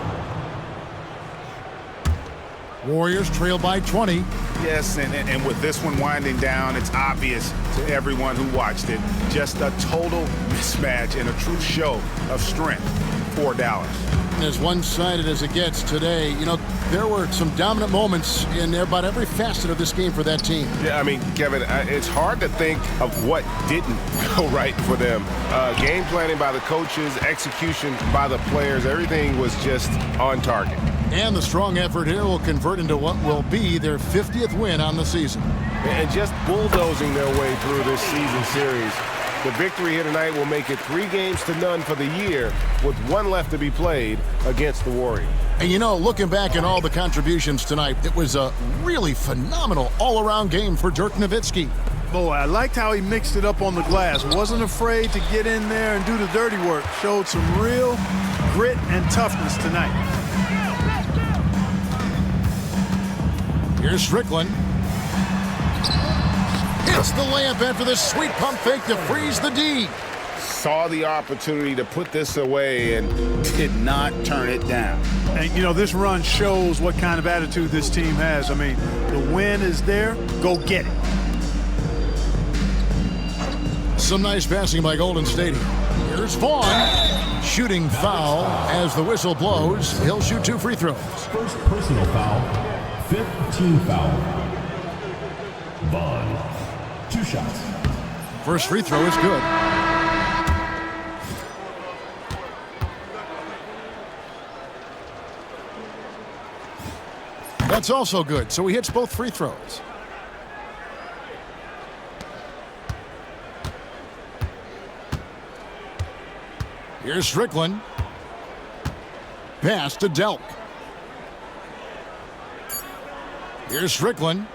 Warriors trail by 20. Yes, and with this one winding down, it's obvious to everyone who watched it. Just a total mismatch and a true show of strength for Dallas. As one-sided as it gets today, you know, there were some dominant moments in about every facet of this game for that team. Yeah, I mean, Kevin, it's hard to think of what didn't go right for them. Game planning by the coaches, execution by the players, everything was just on target. And the strong effort here will convert into what will be their 50th win on the season. And just bulldozing their way through this season series. The victory here tonight will make it 3-0 for the year with one left to be played against the Warriors. And you know, looking back at all the contributions tonight, it was a really phenomenal all-around game for Dirk Nowitzki. Boy, I liked how he mixed it up on the glass. Wasn't afraid to get in there and do the dirty work. Showed some real grit and toughness tonight. Here's Strickland. Hits the layup after this sweet pump fake to freeze the D. Saw the opportunity to put this away and did not turn it down. And, you know, this run shows what kind of attitude this team has. I mean, the win is there. Go get it. Some nice passing by Golden State. Here's Vaughn. Shooting foul as the whistle blows. He'll shoot 2 free throws. First personal foul. Fifth team foul. Vaughn. 2 shots. First free throw is good. That's also good, so he hits both free throws. Here's Strickland. Pass to Delk. Here's Strickland.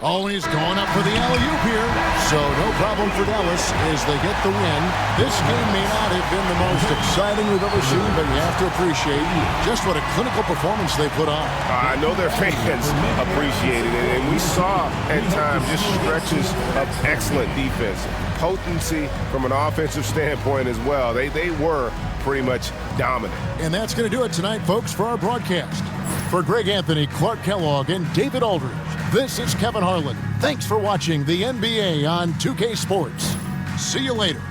Oh, and he's going up for the alley-oop here. So no problem for Dallas as they get the win. This game may not have been the most exciting we've ever seen, but you have to appreciate just what a clinical performance they put on. I know their fans appreciated it, and we saw at times just stretches of excellent defense. Potency from an offensive standpoint as well. They were pretty much dominant. And that's going to do it tonight, folks, for our broadcast. For Greg Anthony, Clark Kellogg, and David Aldridge, this is Kevin Harlan. Thanks for watching the NBA on 2K Sports. See you later.